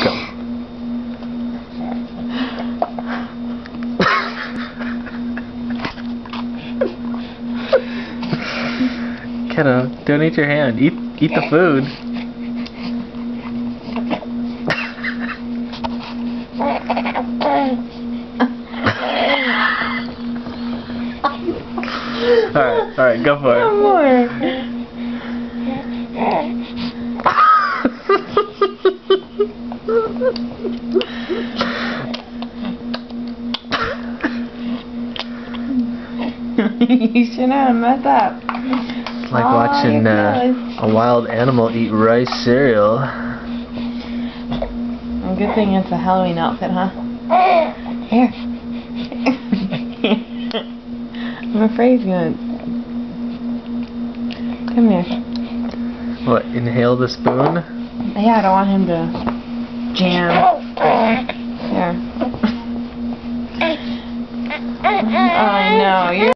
Go. Kiddo, don't eat your hand. Eat the food. Alright, go for it. One more. You shouldn't have messed up. It's like watching a wild animal eat rice cereal. Good thing it's a Halloween outfit, huh? Here. I'm afraid he's gonna... Come here. What, inhale the spoon? Yeah, I don't want him to jam. Here. Oh, I know. You're